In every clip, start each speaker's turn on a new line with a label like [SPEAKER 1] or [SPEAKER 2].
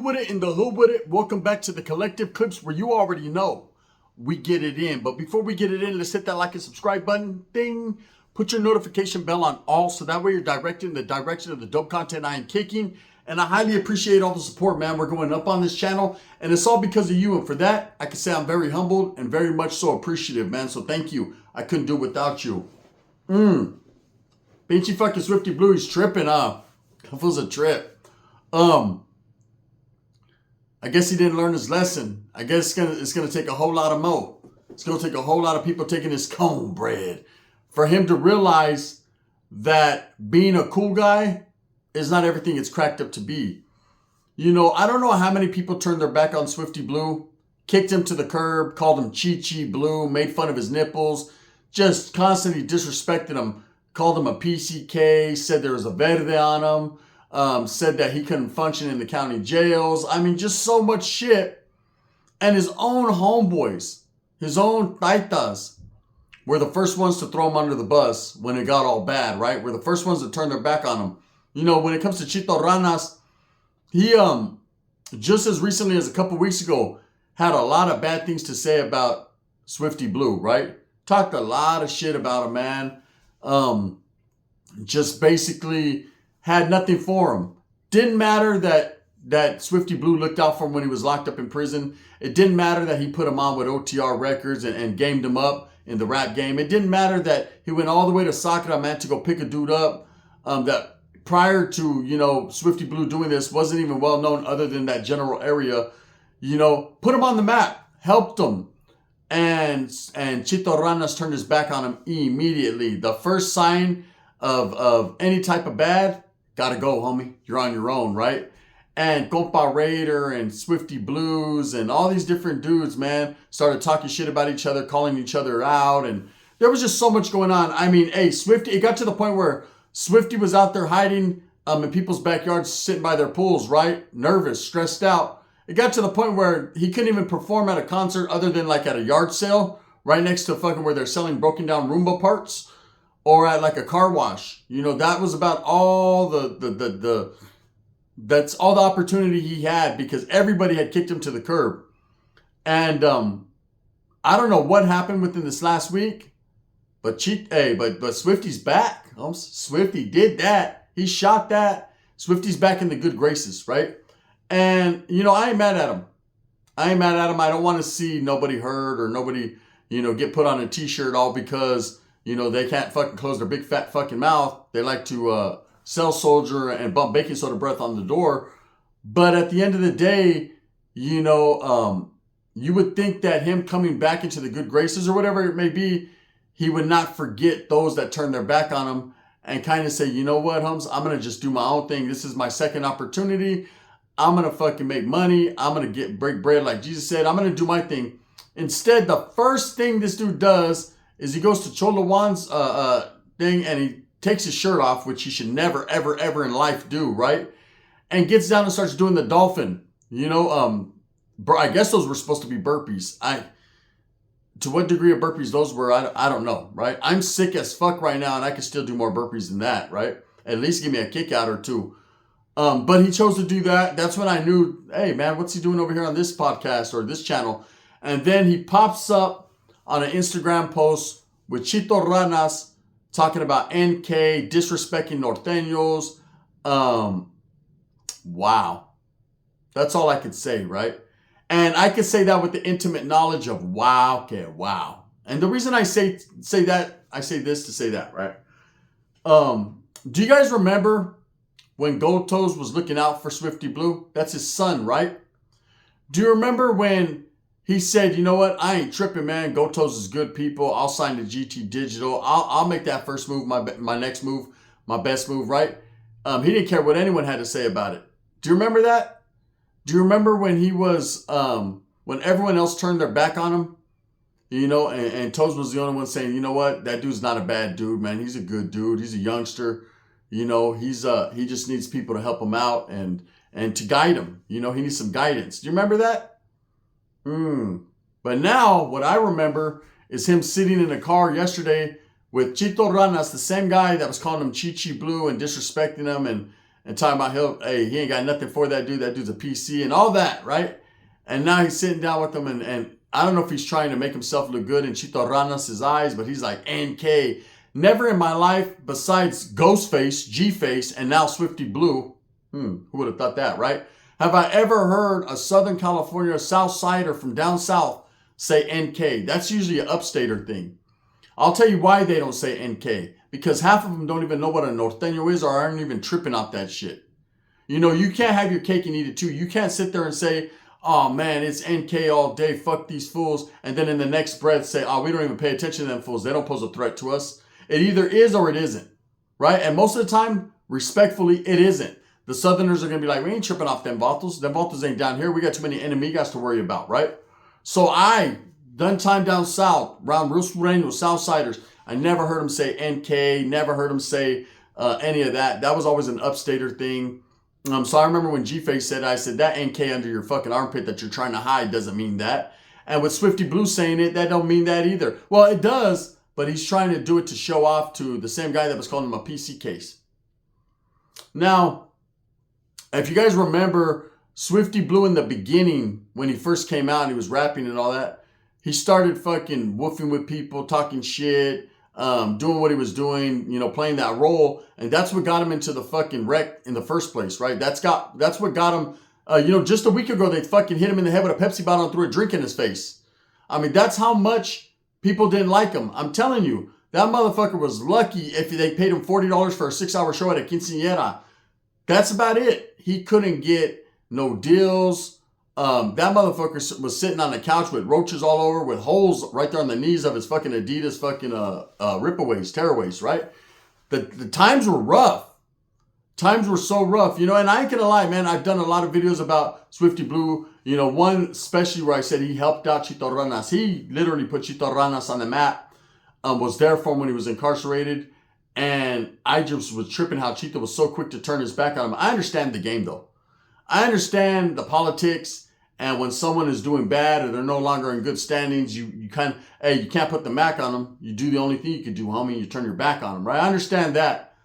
[SPEAKER 1] with it, in the hood with it. Welcome back to the Collective Clips, where you already know we get it in. But before we get it in, let's hit that like and subscribe button. Ding. Put your notification bell on all, so that way you're directed in the direction of the dope content I am kicking. And I highly appreciate all the support, man. We're going up on this channel, and it's all because of you. And for that, I can say I'm very humbled and very much so appreciative, man. So thank you. I couldn't do it without you. Pinchy fucking Swifty Blue, he's tripping, huh? That was a trip. I guess he didn't learn his lesson. I guess it's gonna take a whole lot of mo. It's gonna take a whole lot of people taking his cornbread for him to realize that being a cool guy is not everything it's cracked up to be. You know, I don't know how many people turned their back on Swifty Blue, kicked him to the curb, called him Chi Blue, made fun of his nipples, just constantly disrespected him, called him a PCK, said there was a verde on him. Said that he couldn't function in the county jails. I mean, just so much shit. And his own homeboys, his own taitas, were the first ones to throw him under the bus when it got all bad, right? We're the first ones to turn their back on him. You know, when it comes to Chito Ranas, he, just as recently as a couple weeks ago, had a lot of bad things to say about Swifty Blue, right? Talked a lot of shit about him, man. Just basically had nothing for him. Didn't matter that Swifty Blue looked out for him when he was locked up in prison. It didn't matter that he put him on with OTR records and gamed him up in the rap game. It didn't matter that he went all the way to Sakura, man, to go pick a dude up. That prior to, you know, Swifty Blue doing this wasn't even well known other than that general area. You know, put him on the map, helped him. And Chito Ranas turned his back on him immediately. The first sign of any type of bad, gotta go, homie. You're on your own, right? And Compa Raider and Swifty Blues and all these different dudes, man, started talking shit about each other, calling each other out. And there was just so much going on. I mean, hey, Swifty, it got to the point where Swifty was out there hiding in people's backyards, sitting by their pools, right? Nervous, stressed out. It got to the point where he couldn't even perform at a concert other than like at a yard sale right next to fucking where they're selling broken down Roomba parts. Or at like a car wash. You know, that was about all that's all the opportunity he had because everybody had kicked him to the curb. And I don't know what happened within this last week, but Swifty's back. Swifty did that. He shot that. Swifty's back in the good graces, right? And, you know, I ain't mad at him. I don't want to see nobody hurt or nobody, you know, get put on a t-shirt all because, you know, they can't fucking close their big fat fucking mouth. They like to sell soldier and bump baking soda breath on the door. But at the end of the day, you know, you would think that him coming back into the good graces or whatever it may be, he would not forget those that turned their back on him and kind of say, you know what, Hums, I'm going to just do my own thing. This is my second opportunity. I'm going to fucking make money. I'm going to break bread like Jesus said. I'm going to do my thing. Instead, the first thing this dude does is he goes to Cholo Juan's thing and he takes his shirt off, which he should never, ever, ever in life do, right? And gets down and starts doing the dolphin. You know, I guess those were supposed to be burpees. To what degree of burpees those were, I don't know, right? I'm sick as fuck right now and I can still do more burpees than that, right? At least give me a kick out or two. But he chose to do that. That's when I knew, hey, man, what's he doing over here on this podcast or this channel? And then he pops up on an Instagram post with Chito Ranas talking about NK, disrespecting Norteños. Wow. That's all I could say, right? And I could say that with the intimate knowledge of wow, okay, wow. And the reason I say that, I say this to say that, right? Do you guys remember when Gotos was looking out for Swifty Blue? That's his son, right? Do you remember when he said, you know what? I ain't tripping, man. Gotos is good people. I'll sign to GT Digital. I'll make that first move, my next move, my best move, right? He didn't care what anyone had to say about it. Do you remember that? Do you remember when he was, when everyone else turned their back on him? You know, and Toes was the only one saying, you know what? That dude's not a bad dude, man. He's a good dude. He's a youngster. You know, he just needs people to help him out and to guide him. You know, he needs some guidance. Do you remember that? But now what I remember is him sitting in a car yesterday with Chito Ranas, the same guy that was calling him Chi Blue and disrespecting him and talking about he ain't got nothing for that dude. That dude's a PC and all that, right? And now he's sitting down with them, and I don't know if he's trying to make himself look good in Chito Ranas' eyes, but he's like, NK. Never in my life, besides Ghostface, G-Face, and now Swifty Blue, who would have thought that, right? Have I ever heard a Southern California South Sider from down south say NK? That's usually an upstater thing. I'll tell you why they don't say NK. Because half of them don't even know what a norteño is or aren't even tripping off that shit. You know, you can't have your cake and eat it too. You can't sit there and say, oh man, it's NK all day, fuck these fools. And then in the next breath say, oh, we don't even pay attention to them fools. They don't pose a threat to us. It either is or it isn't, right? And most of the time, respectfully, it isn't. The Southerners are going to be like, we ain't tripping off them vatos. Them vatos ain't down here. We got too many enemigas to worry about, right? So I done time down south, around Rio Sureños, Southsiders. I never heard them say NK, never heard them say any of that. That was always an upstater thing. So I remember when G-Face said, I said, that NK under your fucking armpit that you're trying to hide doesn't mean that. And with Swifty Blue saying it, that don't mean that either. Well, it does, but he's trying to do it to show off to the same guy that was calling him a PC case. Now, if you guys remember Swifty Blue in the beginning, when he first came out and he was rapping and all that, he started fucking woofing with people, talking shit, doing what he was doing, you know, playing that role. And that's what got him into the fucking wreck in the first place, right? That's what got him, you know, just a week ago, they fucking hit him in the head with a Pepsi bottle and threw a drink in his face. I mean, that's how much people didn't like him. I'm telling you, that motherfucker was lucky if they paid him $40 for a 6-hour show at a quinceañera. That's about it. He couldn't get no deals. That motherfucker was sitting on the couch with roaches all over, with holes right there on the knees of his fucking Adidas fucking ripaways, tearaways, right? The times were rough. Times were so rough, you know, and I ain't gonna lie, man, I've done a lot of videos about Swifty Blue, you know, one especially where I said he helped out Chito Ranas. He literally put Chito Ranas on the map, was there for him when he was incarcerated, and I just was tripping how Chito was so quick to turn his back on him. I understand the game, though. I understand the politics, and when someone is doing bad or they're no longer in good standings, you can't put the Mac on them. You do the only thing you can do, homie. You turn your back on them, right? I understand that.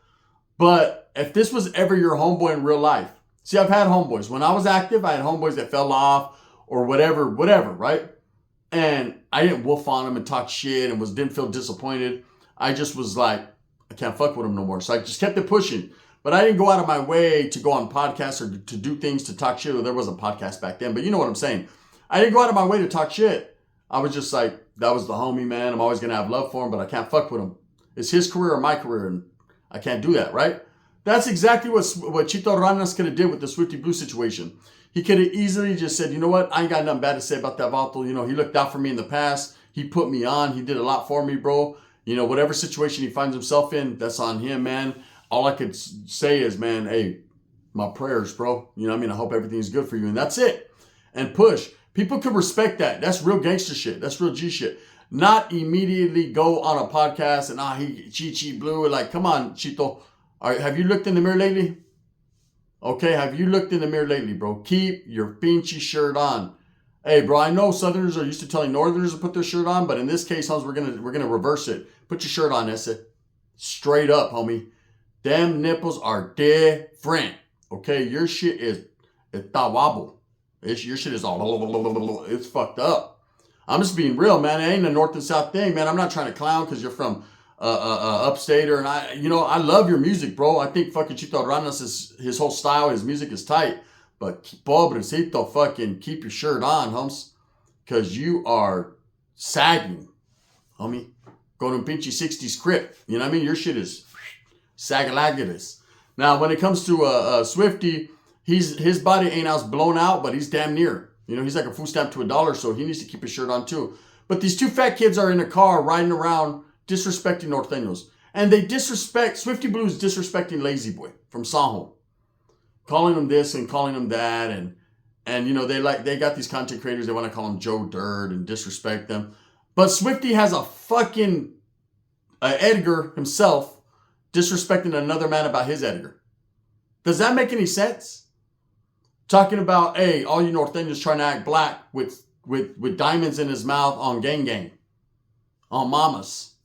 [SPEAKER 1] But if this was ever your homeboy in real life, see, I've had homeboys. When I was active, I had homeboys that fell off or whatever, right? And I didn't woof on them and talk shit and didn't feel disappointed. I just was like, I can't fuck with them no more. So I just kept it pushing. But I didn't go out of my way to go on podcasts or to do things to talk shit. Or there wasn't podcast back then, but you know what I'm saying. I didn't go out of my way to talk shit. I was just like, that was the homie, man. I'm always going to have love for him, but I can't fuck with him. It's his career or my career, and I can't do that, right? That's exactly what Chito Ranas could have did with the Swifty Blue situation. He could have easily just said, you know what? I ain't got nothing bad to say about that vato. You know, he looked out for me in the past. He put me on. He did a lot for me, bro. You know, whatever situation he finds himself in, that's on him, man. All I could say is, man, hey, my prayers, bro. You know what I mean? I hope everything's good for you. And that's it. And push. People could respect that. That's real gangster shit. That's real G shit. Not immediately go on a podcast and, he Chi Blue. Like, come on, Chito. All right, have you looked in the mirror lately? Okay, have you looked in the mirror lately, bro? Keep your pinchy shirt on. Hey, bro, I know Southerners are used to telling Northerners to put their shirt on, but in this case, homies, we're gonna reverse it. Put your shirt on, Esse. Straight up, homie. Them nipples are different. Okay, your shit is tawabo. Your shit is all it's fucked up. I'm just being real, man. It ain't a north and south thing, man. I'm not trying to clown because you're from upstater, and I love your music, bro. I think fucking Chito Ranas his whole style, his music is tight. But pobrecito, fucking keep your shirt on, homes, because you are sagging, homie. Go to pinchy 60s crip. You know what I mean? Your shit is sagalagatus. Now, when it comes to Swifty, his body ain't as blown out, but he's damn near. You know, he's like a food stamp to $1, so he needs to keep his shirt on too. But these two fat kids are in a car riding around disrespecting norteños. And Swifty Blue's disrespecting Lazy Boy from Sajo. Calling him this and calling him that. And you know, they got these content creators, they want to call him Joe Dirt and disrespect them. But Swifty has a fucking Edgar himself disrespecting another man about his Edgar. Does that make any sense? Talking about, hey, all you norteños trying to act black with diamonds in his mouth on gang gang. On mamas.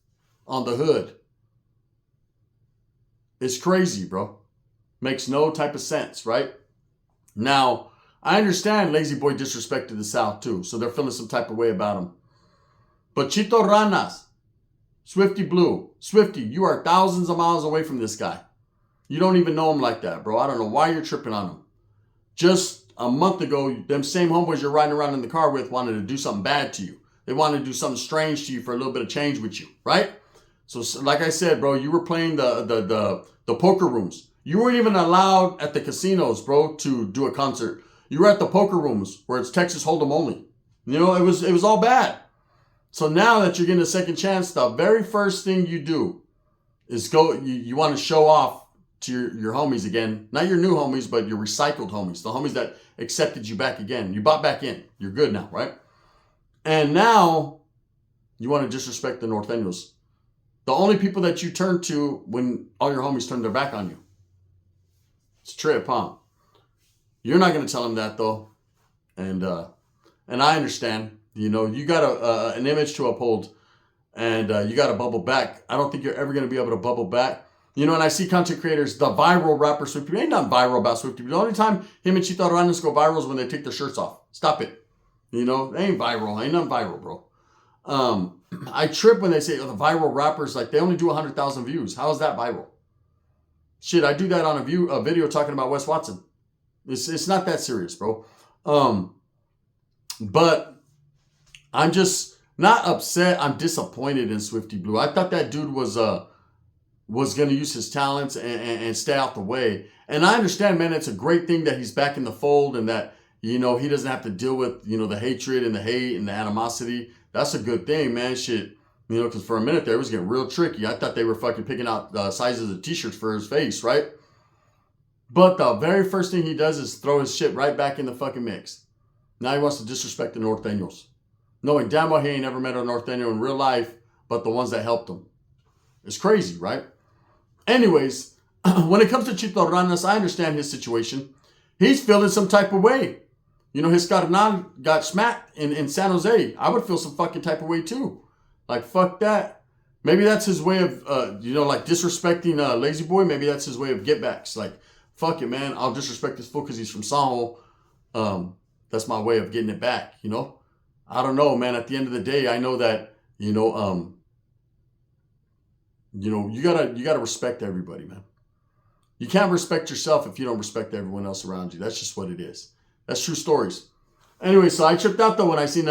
[SPEAKER 1] On the hood. It's crazy, bro. Makes no type of sense, right? Now, I understand Lazy Boy disrespected the South too, so they're feeling some type of way about him. But Chito Ranas, Swifty Blue, Swifty, you are thousands of miles away from this guy. You don't even know him like that, bro. I don't know why you're tripping on him. Just a month ago, them same homeboys you're riding around in the car with wanted to do something bad to you. They wanted to do something strange to you for a little bit of change with you, right? So like I said, bro, you were playing the poker rooms. You weren't even allowed at the casinos, bro, to do a concert. You were at the poker rooms where it's Texas Hold'em only. You know, it was all bad. So now that you're getting a second chance, the very first thing you do is you want to show off to your homies again. Not your new homies, but your recycled homies. The homies that accepted you back again. You bought back in. You're good now, right? And now you want to disrespect the Norteños. The only people that you turn to when all your homies turn their back on you. It's trip, huh? You're not going to tell them that, though. And I understand. You know, you got an image to uphold. And you got to bubble back. I don't think you're ever going to be able to bubble back. You know, and I see content creators, the viral rapper Swifty. Ain't nothing viral about Swifty. The only time him and Chito Ranas go viral is when they take their shirts off. Stop it. You know, they ain't viral. Ain't nothing viral, bro. I trip when they say, the viral rappers, like, they only do 100,000 views. How is that viral? Shit, I do that on a video talking about Wes Watson. It's not that serious, bro. But I'm just not upset. I'm disappointed in Swifty Blue. I thought that dude was going to use his talents and stay out the way. And I understand, man, it's a great thing that he's back in the fold and that, you know, he doesn't have to deal with, you know, the hatred and the hate and the animosity. That's a good thing, man. Shit. You know, because for a minute there, it was getting real tricky. I thought they were fucking picking out sizes of t-shirts for his face, right? But the very first thing he does is throw his shit right back in the fucking mix. Now he wants to disrespect the Norteños. Knowing damn well he ain't never met a Norteño in real life, but the ones that helped him. It's crazy, right? Anyways, when it comes to Chito Ranas, I understand his situation. He's feeling some type of way. You know, his carnal got smacked in San Jose. I would feel some fucking type of way too. Like, fuck that. Maybe that's his way of, you know, like disrespecting Lazy Boy. Maybe that's his way of get backs. Like, fuck it, man. I'll disrespect this fool because he's from Sanjo. That's my way of getting it back, you know? I don't know, man. At the end of the day, I know that, you gotta respect everybody, man. You can't respect yourself if you don't respect everyone else around you. That's just what it is. That's true stories. Anyway, so I tripped out though when I seen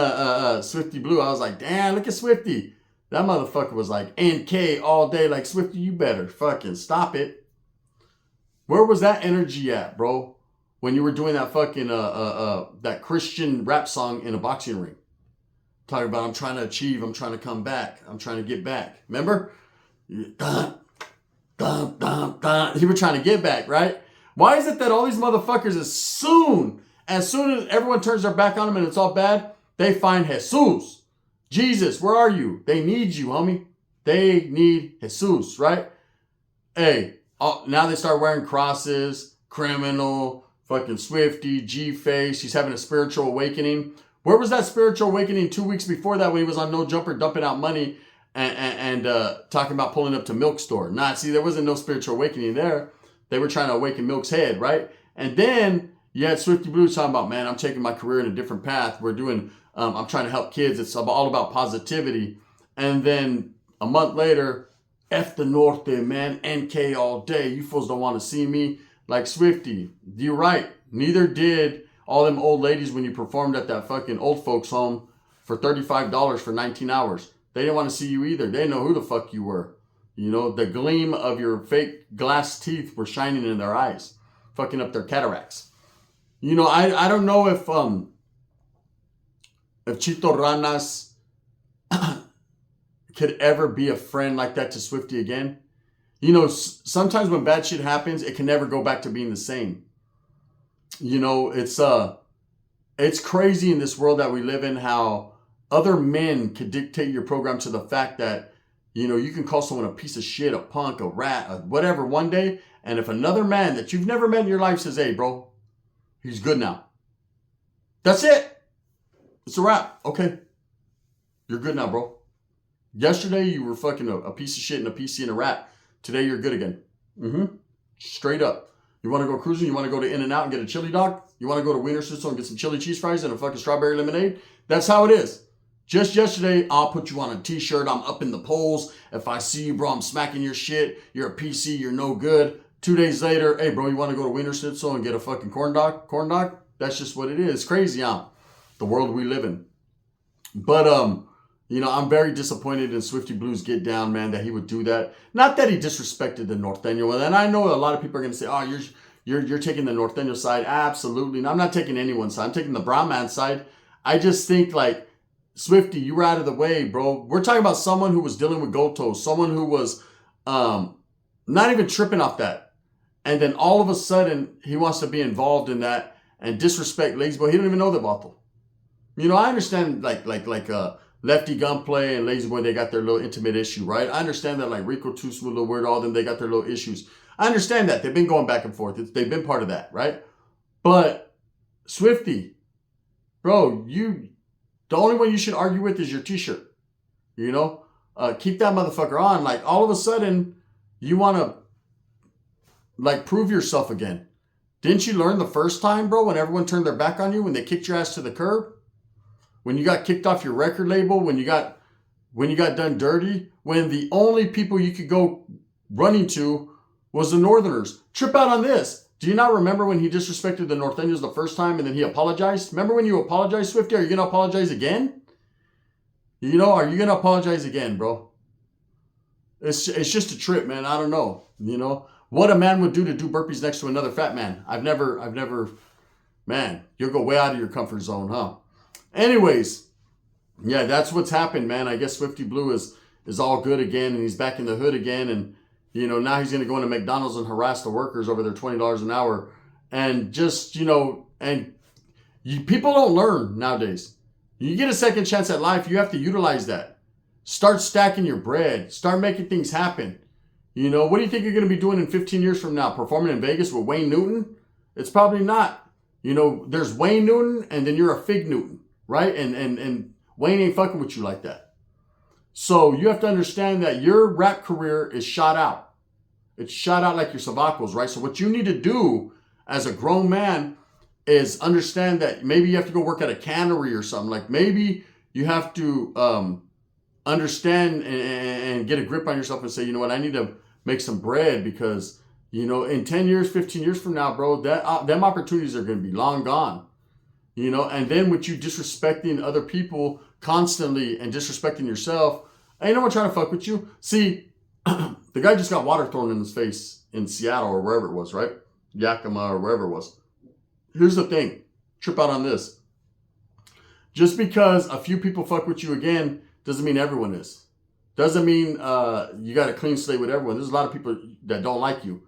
[SPEAKER 1] Swifty Blue. I was like, damn, look at Swifty. That motherfucker was like NK all day. Like, Swifty, you better fucking stop it. Where was that energy at, bro? When you were doing that fucking that Christian rap song in a boxing ring. Talking about, I'm trying to achieve, I'm trying to come back, I'm trying to get back. Remember? Dun, dun, dun, dun. You were trying to get back, right? Why is it that all these motherfuckers, as soon as everyone turns their back on them and it's all bad, they find Jesus. Jesus, where are you? They need you, homie. They need Jesus, right? Hey, now they start wearing crosses, criminal, fucking Swifty, G-Face. She's having a spiritual awakening. Where was that spiritual awakening 2 weeks before that when he was on No Jumper dumping out money and talking about pulling up to Milk store? Nah, see, there wasn't no spiritual awakening there. They were trying to awaken Milk's head, right? And then you had Swifty Blue talking about, man, I'm taking my career in a different path. We're doing, I'm trying to help kids. It's all about positivity. And then a month later, F the Norte, man, NK all day. You fools don't want to see me. Like, Swifty, you're right. Neither did all them old ladies when you performed at that fucking old folks home for $35 for 19 hours. They didn't want to see you either. They didn't know who the fuck you were. You know, the gleam of your fake glass teeth were shining in their eyes, fucking up their cataracts. You know, I don't know if Chito Ranas could ever be a friend like that to Swifty again. You know, sometimes when bad shit happens, it can never go back to being the same. You know, it's crazy in this world that we live in how other men could dictate your program to the fact that, you know, you can call someone a piece of shit, a punk, a rat, whatever one day. And if another man that you've never met in your life says, hey, bro, he's good now. That's it. It's a wrap. Okay. You're good now, bro. Yesterday, you were fucking a piece of shit and a PC and a rat. Today, you're good again. Straight up. You want to go cruising? You want to go to In-N-Out and get a chili dog? You want to go to Wiener Schnitzel and get some chili cheese fries and a fucking strawberry lemonade? That's how it is. Just yesterday, I'll put you on a t-shirt. I'm up in the polls. If I see you, bro, I'm smacking your shit. You're a PC. You're no good. 2 days later, hey, bro, you want to go to Wiener Schnitzel and get a fucking corn dog? Corn dog? That's just what it is. It's crazy, huh? The world we live in. But, you know, I'm very disappointed in Swifty Blue's Get Down, man, that he would do that. Not that he disrespected the Norteño. And I know a lot of people are going to say, oh, you're taking the Norteño side. Absolutely. And I'm not taking anyone's side. I'm taking the brown man's side. I just think, like, Swifty, you were out of the way, bro. We're talking about someone who was dealing with Goto, someone who was not even tripping off that. And then all of a sudden, he wants to be involved in that and disrespect Lazy Boy. He don't even know the vato. You know, I understand like Lefty Gunplay and Lazy Boy, they got their little intimate issue, right? I understand that like Rico Too Smooth, Lil Weird, all of them, they got their little issues. I understand that. They've been going back and forth. They've been part of that, right? But Swifty, bro, the only one you should argue with is your t-shirt. You know? Keep that motherfucker on. Like, all of a sudden, you want to, like, prove yourself again. Didn't you learn the first time, bro, when everyone turned their back on you, when they kicked your ass to the curb? When you got kicked off your record label, when you got done dirty, when the only people you could go running to was the Northerners. Trip out on this. Do you not remember when he disrespected the Norteños the first time and then he apologized? Remember when you apologized, Swifty? Are you going to apologize again? You know, are you going to apologize again, bro? It's just a trip, man. I don't know. You know, what a man would do to do burpees next to another fat man. I've never, man, you'll go way out of your comfort zone, huh? Anyways, yeah, that's what's happened, man. I guess Swifty Blue is all good again and he's back in the hood again. And, you know, now he's going to go into McDonald's and harass the workers over their $20 an hour. And just, you know, and people don't learn nowadays. You get a second chance at life, you have to utilize that. Start stacking your bread. Start making things happen. You know, what do you think you're going to be doing in 15 years from now? Performing in Vegas with Wayne Newton? It's probably not. You know, there's Wayne Newton and then you're a Fig Newton, right? And Wayne ain't fucking with you like that. So you have to understand that your rap career is shot out. It's shot out like your sobacos, right? So what you need to do as a grown man is understand that maybe you have to go work at a cannery or something. Like maybe you have to understand and get a grip on yourself and say, you know what, I need to make some bread because, you know, in 10 years, 15 years from now, bro, them opportunities are going to be long gone. You know, and then with you disrespecting other people constantly and disrespecting yourself, ain't no one trying to fuck with you. See, the guy just got water thrown in his face in Seattle or wherever it was, right? Yakima or wherever it was. Here's the thing. Trip out on this. Just because a few people fuck with you again doesn't mean everyone is. Doesn't mean you got a clean slate with everyone. There's a lot of people that don't like you,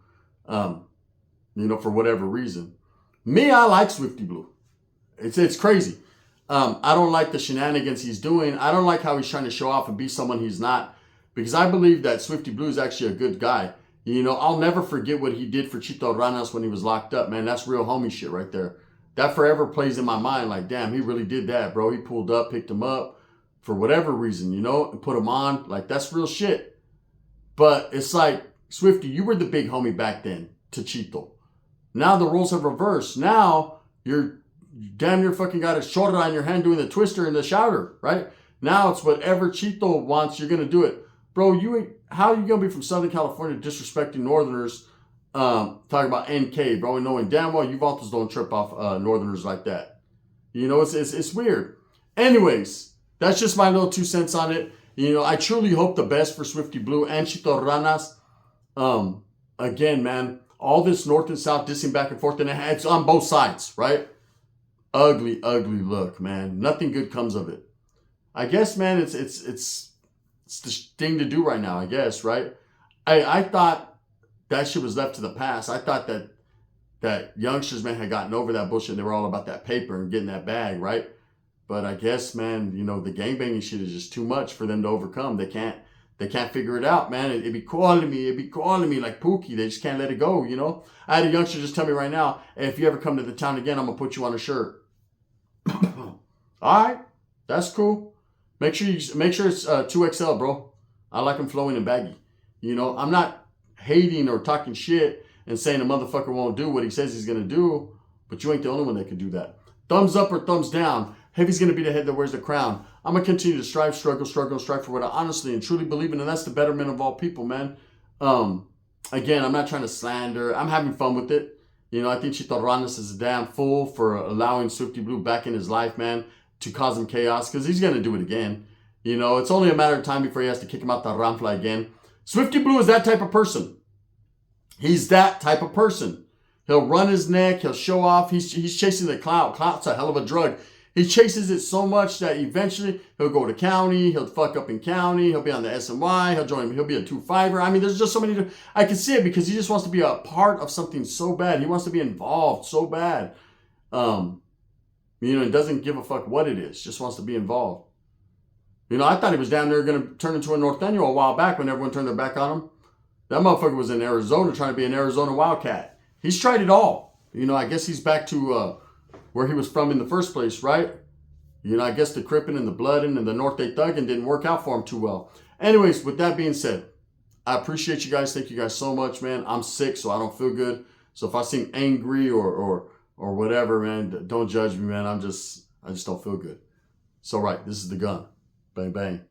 [SPEAKER 1] you know, for whatever reason. Me, I like Swifty Blue. It's crazy. I don't like the shenanigans he's doing. I don't like how he's trying to show off and be someone he's not. Because I believe that Swifty Blue is actually a good guy. You know, I'll never forget what he did for Chito Ranas when he was locked up, man. That's real homie shit right there. That forever plays in my mind like, damn, he really did that, bro. He pulled up, picked him up for whatever reason, you know, and put him on. Like, that's real shit. But it's like, Swifty, you were the big homie back then to Chito. Now the roles have reversed. Now you're damn near fucking got a shoulder on your hand doing the twister and the shouter, right? Now it's whatever Chito wants, you're going to do it. Bro, how are you going to be from Southern California disrespecting Northerners, talking about NK, bro, and knowing damn well you Vatos don't trip off Northerners like that. You know, it's weird. Anyways, that's just my little 2 cents on it. You know, I truly hope the best for Swifty Blue and Chito Ranas. Again, man, all this North and South dissing back and forth, and it's on both sides, right? Ugly, ugly look, man. Nothing good comes of it. I guess, man, it's the thing to do right now, I guess, right? I thought that shit was left to the past. I thought that youngsters, man, had gotten over that bullshit. They were all about that paper and getting that bag, right? But I guess, man, you know, the gangbanging shit is just too much for them to overcome. They can't figure it out, man. It'd be calling me like Pookie. They just can't let it go, you know? I had a youngster just tell me right now, hey, if you ever come to the town again, I'm going to put you on a shirt. All right, that's cool. Make sure it's 2XL, bro. I like them flowing and baggy. You know, I'm not hating or talking shit, and saying a motherfucker won't do what he says he's going to do, but you ain't the only one that can do that. Thumbs up or thumbs down. Heavy's going to be the head that wears the crown. I'm going to continue to strive, struggle, and strive for what I honestly and truly believe in, and that's the betterment of all people, man. Again, I'm not trying to slander. I'm having fun with it. You know, I think Chito Ranas is a damn fool for allowing Swifty Blue back in his life, man, to cause him chaos, because he's going to do it again. You know, it's only a matter of time before he has to kick him out the ramfla again. Swifty Blue is that type of person. He's that type of person. He'll run his neck. He'll show off. He's chasing the clout. Clout's a hell of a drug. He chases it so much that eventually he'll go to county. He'll fuck up in county. He'll be on the SMY. He'll join. He'll be a 2-5er. I mean, there's just so many. I can see it because he just wants to be a part of something so bad. He wants to be involved so bad. You know, he doesn't give a fuck what it is. Just wants to be involved. You know, I thought he was down there going to turn into a Norteño a while back when everyone turned their back on him. That motherfucker was in Arizona trying to be an Arizona Wildcat. He's tried it all. You know, I guess he's back to where he was from in the first place, right? You know, I guess the cripping and the blooding and the Norte thugging didn't work out for him too well. Anyways, with that being said, I appreciate you guys. Thank you guys so much, man. I'm sick, so I don't feel good. So if I seem angry or whatever, man, don't judge me, man. I just don't feel good. So, right, this is the gun. Bang, bang.